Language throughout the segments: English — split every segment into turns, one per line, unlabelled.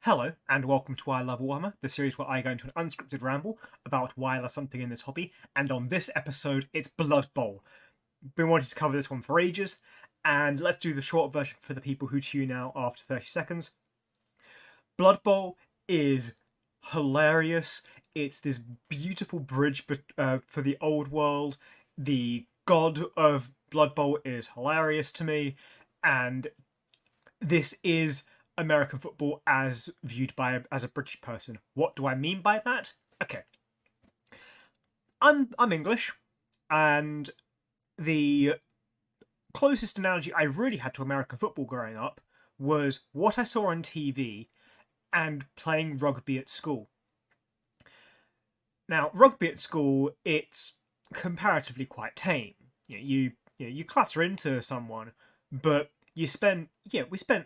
Hello, and welcome to I Love Warhammer, the series where I go into an unscripted ramble about why I love something in this hobby, and on this episode, it's Blood Bowl. Been wanting to cover this one for ages, and let's do the short version for the people who tune out after 30 seconds. Blood Bowl is hilarious. It's this beautiful bridge for the old world. The god of Blood Bowl is hilarious to me, and this is American football as viewed as a British person. What do I mean by that? Okay, I'm English, and the closest analogy I really had to American football growing up was what I saw on TV and playing rugby at school. Now, rugby at school, it's comparatively quite tame. You clatter into someone, but we spent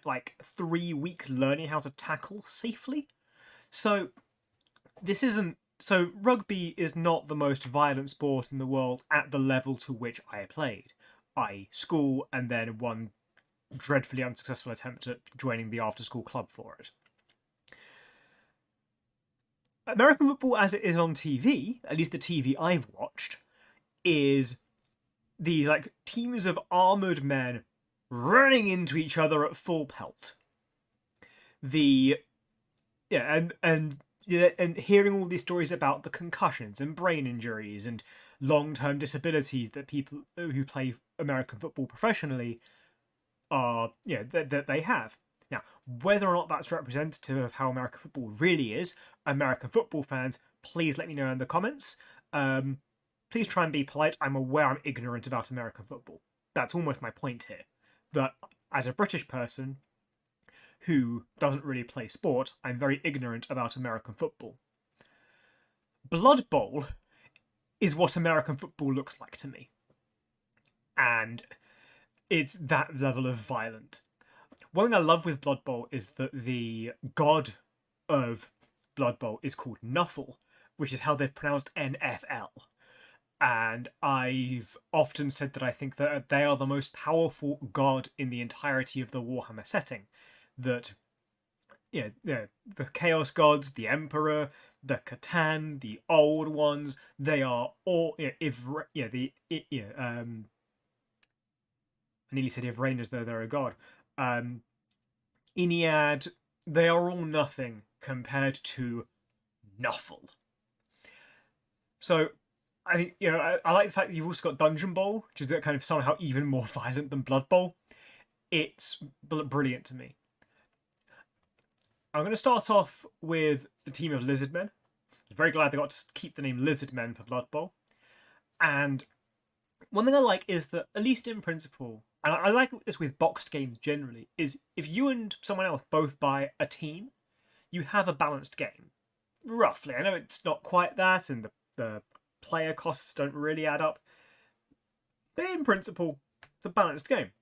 like 3 weeks learning how to tackle safely. So rugby is not the most violent sport in the world at the level to which I played, i.e. school, and then one dreadfully unsuccessful attempt at joining the after school club for it. American football as it is on TV, at least the TV I've watched, is these like teams of armoured men running into each other at full pelt. And hearing all these stories about the concussions and brain injuries and long-term disabilities that people who play American football professionally that they have. Now, whether or not that's representative of how American football really is, American football fans, please let me know in the comments. Please try and be polite. I'm aware I'm ignorant about American football. That's almost my point here. That as a British person who doesn't really play sport, I'm very ignorant about American football. Blood Bowl is what American football looks like to me. And it's that level of violent. One thing I love with Blood Bowl is that the god of Blood Bowl is called Nuffle, which is how they've pronounced NFL. And I've often said that I think that they are the most powerful god in the entirety of the Warhammer setting. That, the Chaos Gods, the Emperor, the Catan, the Old Ones, they are all, I nearly said Ivrain as though they're a god. Iniad, they are all nothing compared to Nuffle. So, I like the fact that you've also got Dungeon Bowl, which is kind of somehow even more violent than Blood Bowl. It's brilliant to me. I'm going to start off with the team of Lizardmen. I'm very glad they got to keep the name Lizardmen for Blood Bowl. And one thing I like is that, at least in principle, and I like this with boxed games generally, is if you and someone else both buy a team, you have a balanced game. Roughly. I know it's not quite that, and the player costs don't really add up. But in principle, it's a balanced game.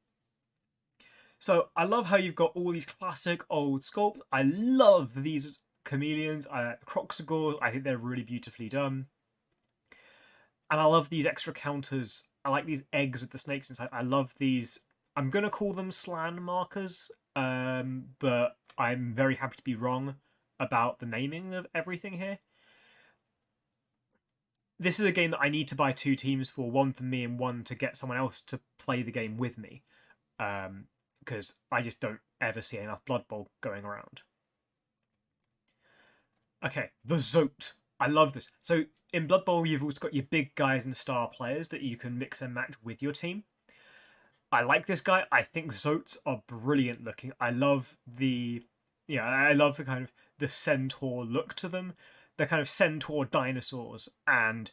So I love how you've got all these classic old sculpts. I love these chameleons, Croxagores. I think they're really beautifully done. And I love these extra counters. I like these eggs with the snakes inside. I love these. I'm going to call them slan markers, but I'm very happy to be wrong about the naming of everything here. This is a game that I need to buy 2 teams for, one for me and one to get someone else to play the game with me. Because I just don't ever see enough Blood Bowl going around. Okay, the Zote. I love this. So in Blood Bowl, you've also got your big guys and star players that you can mix and match with your team. I like this guy. I think Zotes are brilliant looking. I love the kind of the centaur look to them. They're kind of centaur dinosaurs, and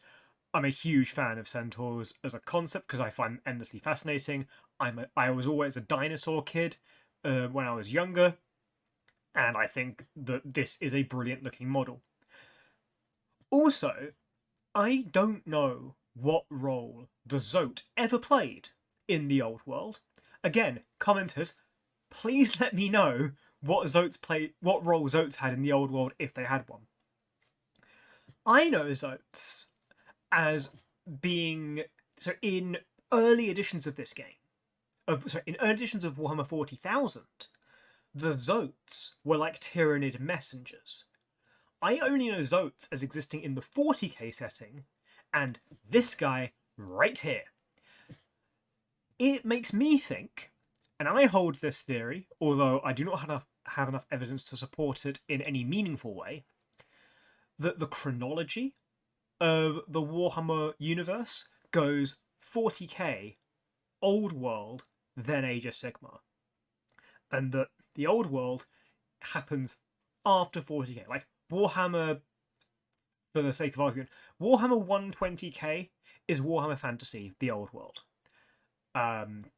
I'm a huge fan of centaurs as a concept because I find them endlessly fascinating. I was always a dinosaur kid when I was younger, and I think that this is a brilliant looking model. Also, I don't know what role the Zote ever played in the old world. Again, commenters, please let me know what role Zotes had in the old world if they had one. I know Zotes as being in early editions of this game, in early editions of Warhammer 40,000, the Zotes were like Tyranid messengers. I only know Zotes as existing in the 40k setting, and this guy right here. It makes me think, and I hold this theory, although I do not have enough evidence to support it in any meaningful way, that the chronology of the Warhammer universe goes 40k, Old World, then Age of Sigmar. And that the Old World happens after 40k. Like, Warhammer, for the sake of argument, Warhammer 120k is Warhammer Fantasy, the Old World. And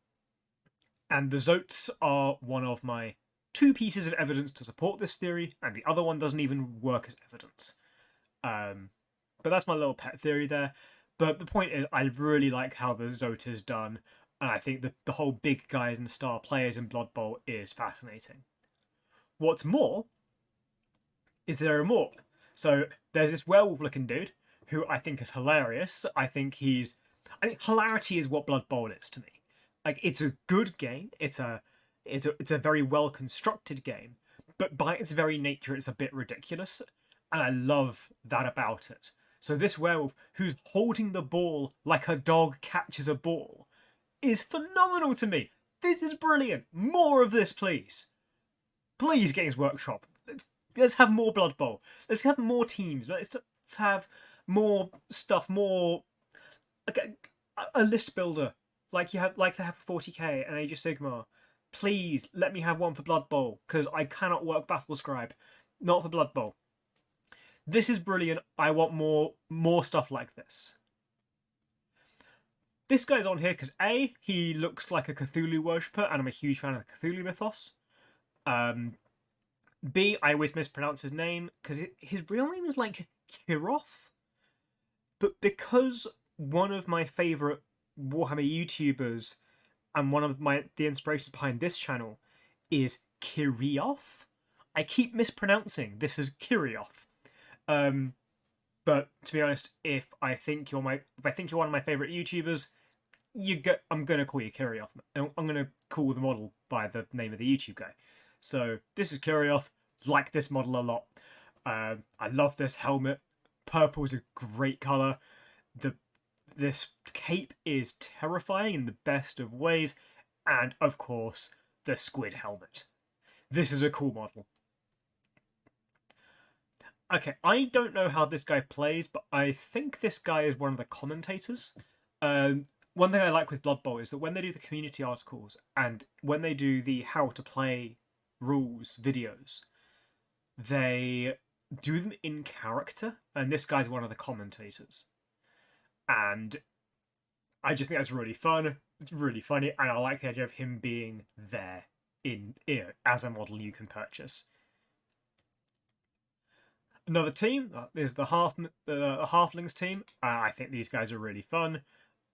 the Zotes are one of my 2 pieces of evidence to support this theory, and the other one doesn't even work as evidence. But that's my little pet theory there. But the point is, I really like how the Zote is done, and I think the whole big guys and star players in Blood Bowl is fascinating. What's more, is there are more. So there's this werewolf-looking dude, who I think is hilarious. I think hilarity is what Blood Bowl is to me. Like, it's a good game. It's a very well constructed game, but by its very nature, it's a bit ridiculous, and I love that about it. So this werewolf, who's holding the ball like a dog catches a ball, is phenomenal to me. This is brilliant. More of this, please. Please, Games Workshop. Let's have more Blood Bowl. Let's have more teams. Let's have more stuff. More like a list builder, like they have for 40k and Age of Sigmar. Please let me have one for Blood Bowl, because I cannot work Battle Scribe, not for Blood Bowl. This is brilliant. I want more stuff like this. This guy's on here because A, he looks like a Cthulhu worshipper, and I'm a huge fan of the Cthulhu mythos. B, I always mispronounce his name because his real name is like Kiroth, but because one of my favourite Warhammer YouTubers and one of the inspirations behind this channel is Kirioth, I keep mispronouncing this as Kirioth. But to be honest, if I think you're one of my favourite YouTubers, I'm gonna call you Kirioth. I'm gonna call the model by the name of the YouTube guy. So this is Kirioth. Like this model a lot. I love this helmet. Purple is a great colour. This cape is terrifying in the best of ways, and of course the Squid helmet. This is a cool model. Okay, I don't know how this guy plays, but I think this guy is one of the commentators. One thing I like with Blood Bowl is that when they do the community articles and when they do the how to play rules videos, they do them in character, and this guy's one of the commentators. And I just think that's really fun. It's really funny, and I like the idea of him being there as a model you can purchase. Another team is the Halflings team. I think these guys are really fun.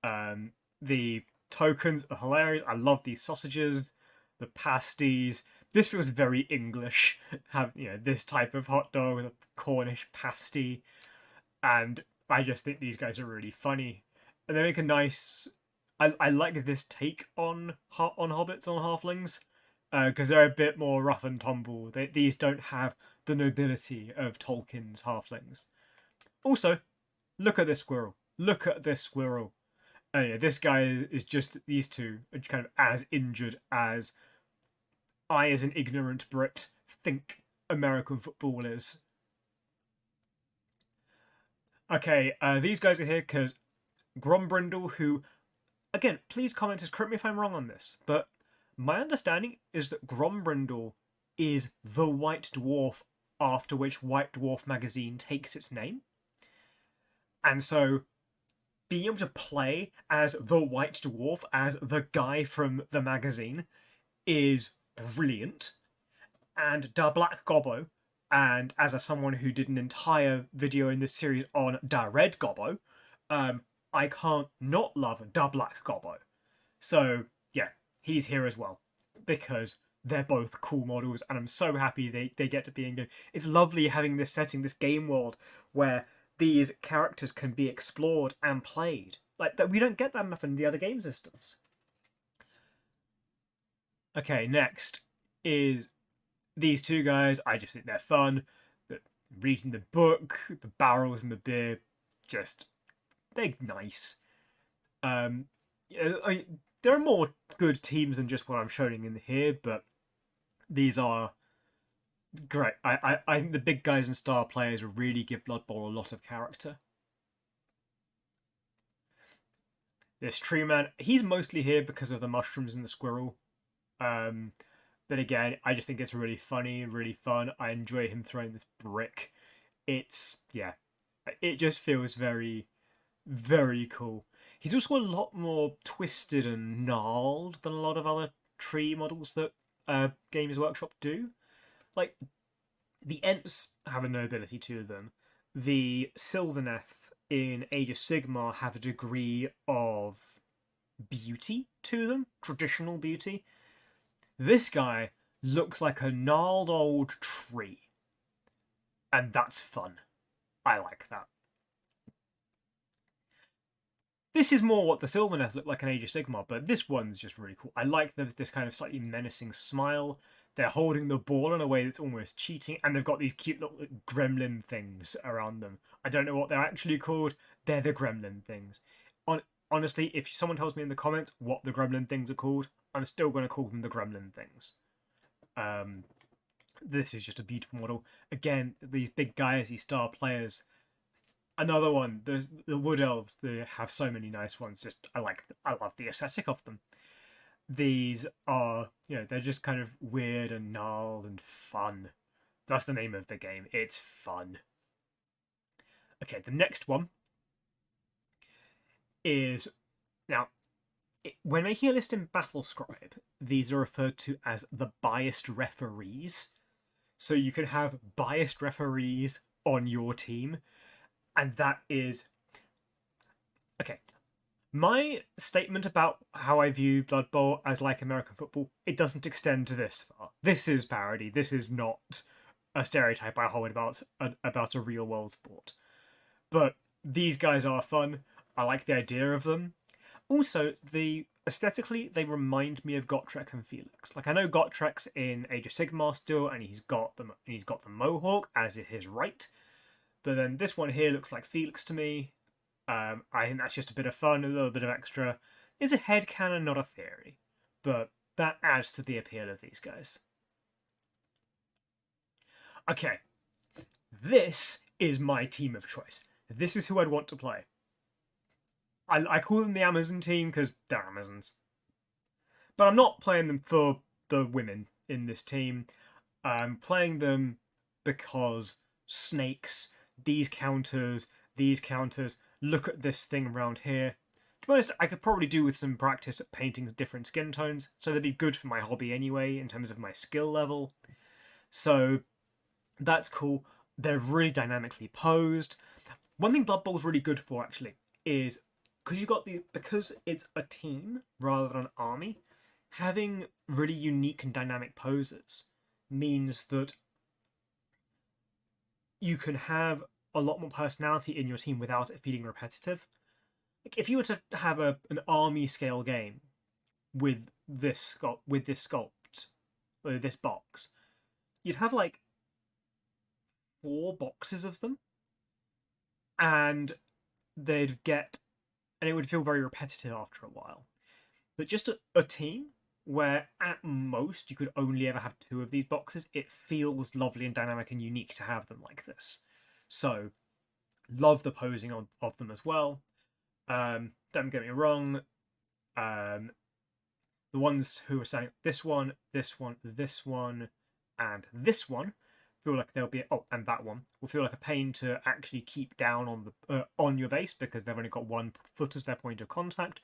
The tokens are hilarious. I love these sausages, the pasties. This feels very English. Have this type of hot dog with a Cornish pasty, and I just think these guys are really funny, and they make a nice. I like this take on hobbits on halflings, because they're a bit more rough and tumble. These don't have the nobility of Tolkien's halflings. Also, look at this squirrel. Look at this squirrel. This guy is just, these two are kind of as injured as I, as an ignorant Brit, think American football is. Okay, these guys are here because Grombrindle, who, again, please commenters, correct me if I'm wrong on this, but my understanding is that Grombrindle is the White Dwarf after which White Dwarf magazine takes its name. And so being able to play as the White Dwarf, as the guy from the magazine, is brilliant. And Da Black Gobo, and as someone who did an entire video in this series on Da Red Gobo, I can't not love Da Black Gobo. So yeah, he's here as well, because they're both cool models, and I'm so happy they get to be in game. It's lovely having this setting, this game world, where these characters can be explored and played. Like, that we don't get that much in the other game systems. Okay, next is these two guys, I just think they're fun. Reading the book, the barrels and the beer, just they're nice. Yeah, there are more good teams than just what I'm showing in here, but these are great. I think the big guys and star players really give Blood Bowl a lot of character. This tree man, he's mostly here because of the mushrooms and the squirrel. Um, but again, I just think it's really funny and really fun. I enjoy him throwing this brick. It's yeah, it just feels very, very cool. He's also a lot more twisted and gnarled than a lot of other tree models that Games Workshop do. Like the Ents have a nobility to them. The Sylvaneth in Age of Sigmar have a degree of beauty to them, traditional beauty. This guy looks like a gnarled old tree, and that's fun. I like that. This is more what the Sylvaneth looked like in Age of Sigmar, but this one's just really cool. I like this kind of slightly menacing smile. They're holding the ball in a way that's almost cheating, and they've got these cute little gremlin things around them. I don't know what they're actually called. They're the gremlin things. Honestly, if someone tells me in the comments what the gremlin things are called, I'm still going to call them the gremlin things. This is just a beautiful model. Again, these big guys, these star players. Another one, the wood elves. They have so many nice ones. Just I love the aesthetic of them. These are, they're just kind of weird and gnarled and fun. That's the name of the game. It's fun. Okay, the next one is now. When making a list in Battle Scribe, these are referred to as the biased referees. So you can have biased referees on your team, and that is okay. My statement about how I view Blood Bowl as like American football, it doesn't extend to this far. This is parody. This is not a stereotype I hold about a real world sport. But these guys are fun. I like the idea of them. Also, aesthetically they remind me of Gotrek and Felix. Like I know Gotrek's in Age of Sigmar still, and he's got the mohawk as is his right. But then this one here looks like Felix to me. I think that's just a bit of fun, a little bit of extra. It's a headcanon, not a theory. But that adds to the appeal of these guys. Okay. This is my team of choice. This is who I'd want to play. I call them the Amazon team because they're Amazons. But I'm not playing them for the women in this team. I'm playing them because snakes, these counters, look at this thing around here. To be honest, I could probably do with some practice at painting different skin tones, so they'd be good for my hobby anyway, in terms of my skill level. So, that's cool. They're really dynamically posed. One thing Blood Bowl's really good for, actually, is because it's a team rather than an army, having really unique and dynamic poses means that you can have a lot more personality in your team without it feeling repetitive. Like if you were to have an army scale game with this box, you'd have like 4 boxes of them, and it would feel very repetitive after a while. But just a team where at most you could only ever have 2 of these boxes, it feels lovely and dynamic and unique to have them like this. So, love the posing of them as well. Don't get me wrong. The ones who are saying this one, and this one feel like they'll be and that one will feel like a pain to actually keep down on your base because they've only got 1 foot as their point of contact,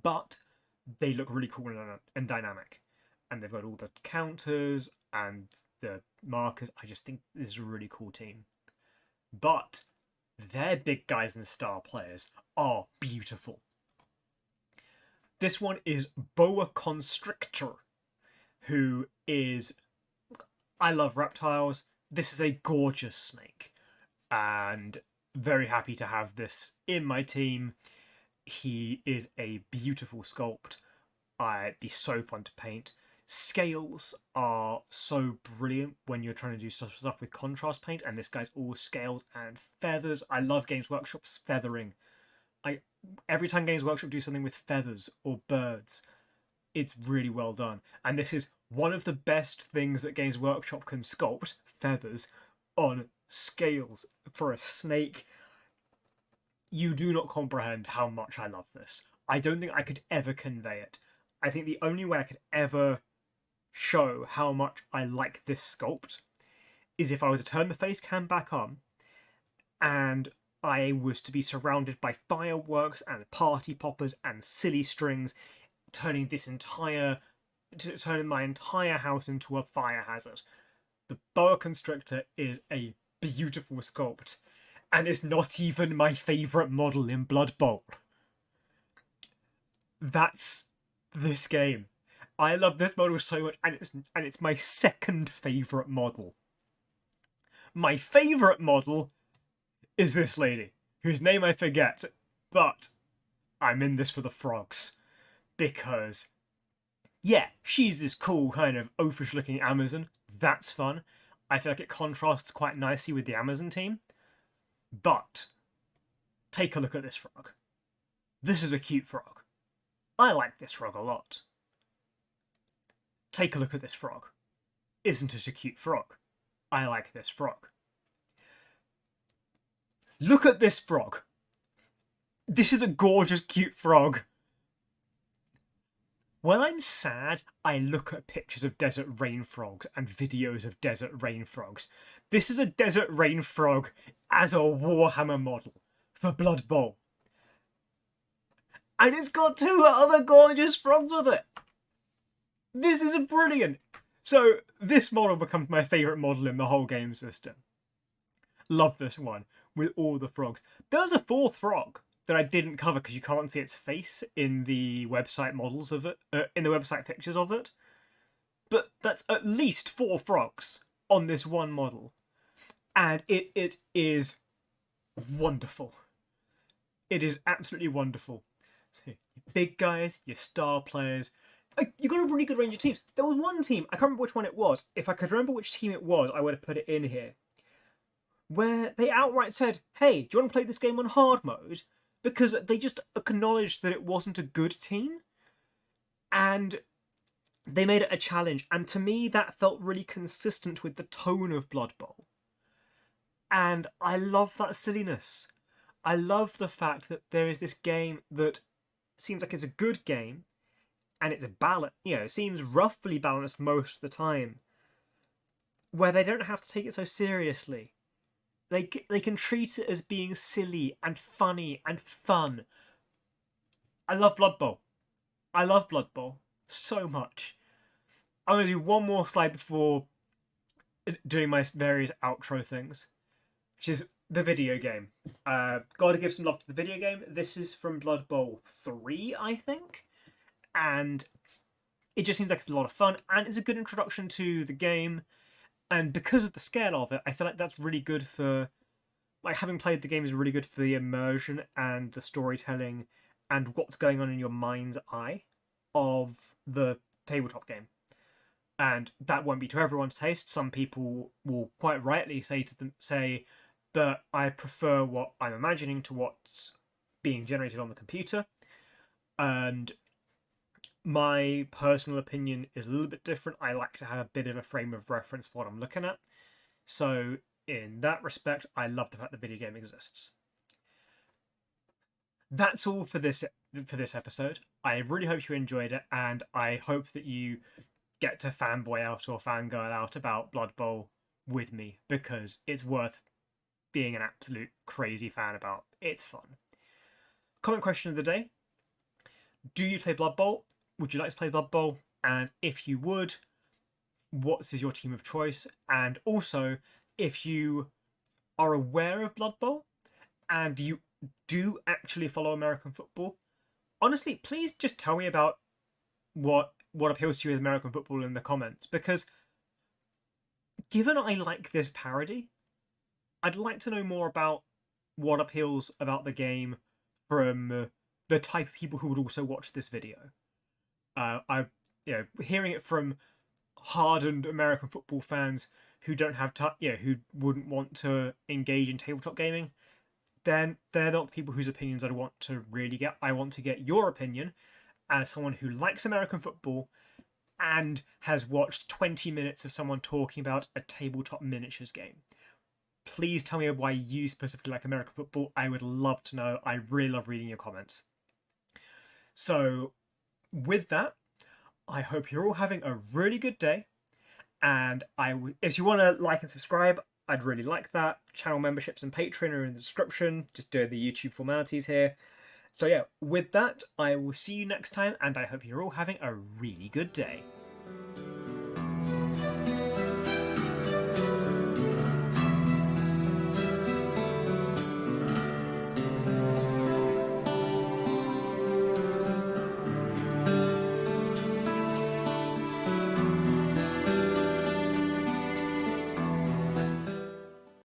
but they look really cool and dynamic, and they've got all the counters and the markers. I just think this is a really cool team. But their big guys and star players are beautiful. This one is Boa Constrictor, who is... I love reptiles. This is a gorgeous snake, and very happy to have this in my team. He is a beautiful sculpt. It'd be so fun to paint. Scales are so brilliant when you're trying to do stuff with contrast paint, and this guy's all scaled and feathers. I love Games Workshop's feathering. Every time Games Workshop do something with feathers or birds, it's really well done. And this is one of the best things that Games Workshop can sculpt, feathers, on scales for a snake. You do not comprehend how much I love this. I don't think I could ever convey it. I think the only way I could ever show how much I like this sculpt is if I were to turn the face cam back on and I was to be surrounded by fireworks and party poppers and silly strings, turning my entire house into a fire hazard. The Boa Constrictor is a beautiful sculpt, and it's not even my favourite model in Blood Bowl. That's this game. I love this model so much, and it's my second favourite model. My favourite model is this lady, whose name I forget, but I'm in this for the frogs. Because, yeah, she's this cool kind of oafish looking Amazon. That's fun. I feel like it contrasts quite nicely with the Amazon team. But, take a look at this frog. This is a cute frog. I like this frog a lot. Take a look at this frog. Isn't it a cute frog? I like this frog. Look at this frog. This is a gorgeous, cute frog. When I'm sad, I look at pictures of desert rain frogs and videos of desert rain frogs. This is a desert rain frog as a Warhammer model for Blood Bowl. And it's got 2 other gorgeous frogs with it. This is brilliant. So this model becomes my favourite model in the whole game system. Love this one with all the frogs. There's a 4th frog that I didn't cover because you can't see its face in the website models of it, in the website pictures of it. But that's at least 4 frogs on this one model. And it is wonderful. It is absolutely wonderful. Your big guys, your star players. You got a really good range of teams. There was one team, I can't remember which one it was. If I could remember which team it was, I would have put it in here. Where they outright said, hey, do you want to play this game on hard mode? Because they just acknowledged that it wasn't a good team. And they made it a challenge. And to me, that felt really consistent with the tone of Blood Bowl. And I love that silliness. I love the fact that there is this game that seems like it's a good game. And it's a balance, it seems roughly balanced most of the time. Where they don't have to take it so seriously. They can treat it as being silly and funny and fun. I love Blood Bowl. I love Blood Bowl so much. I'm going to do one more slide before doing my various outro things, which is the video game. Gotta give some love to the video game. This is from Blood Bowl 3, I think. And it just seems like it's a lot of fun, and it's a good introduction to the game. And because of the scale of it, I feel like that's really good for, like, having played the game is really good for the immersion and the storytelling and what's going on in your mind's eye of the tabletop game. And that won't be to everyone's taste. Some people will quite rightly say that I prefer what I'm imagining to what's being generated on the computer. And my personal opinion is a little bit different. I like to have a bit of a frame of reference for what I'm looking at. So in that respect, I love the fact the video game exists. That's all for this episode. I really hope you enjoyed it, and I hope that you get to fanboy out or fangirl out about Blood Bowl with me, because it's worth being an absolute crazy fan about. It's fun. Comment question of the day. Do you play Blood Bowl? Would you like to play Blood Bowl? And if you would, what is your team of choice? And also, if you are aware of Blood Bowl and you do actually follow American football, honestly, please just tell me about what appeals to you with American football in the comments. Because given I like this parody, I'd like to know more about what appeals about the game from the type of people who would also watch this video. hearing it from hardened American football fans who don't have who wouldn't want to engage in tabletop gaming, then they're not people whose opinions I want to really get. I want to get your opinion as someone who likes American football and has watched 20 minutes of someone talking about a tabletop miniatures game. Please tell me why you specifically like American football. I would love to know. I really love reading your comments. So, with that, I hope you're all having a really good day. And if you want to like and subscribe, I'd really like that. Channel memberships and Patreon are in the description. Just doing the YouTube formalities here. So yeah, with that, I will see you next time, and I hope you're all having a really good day.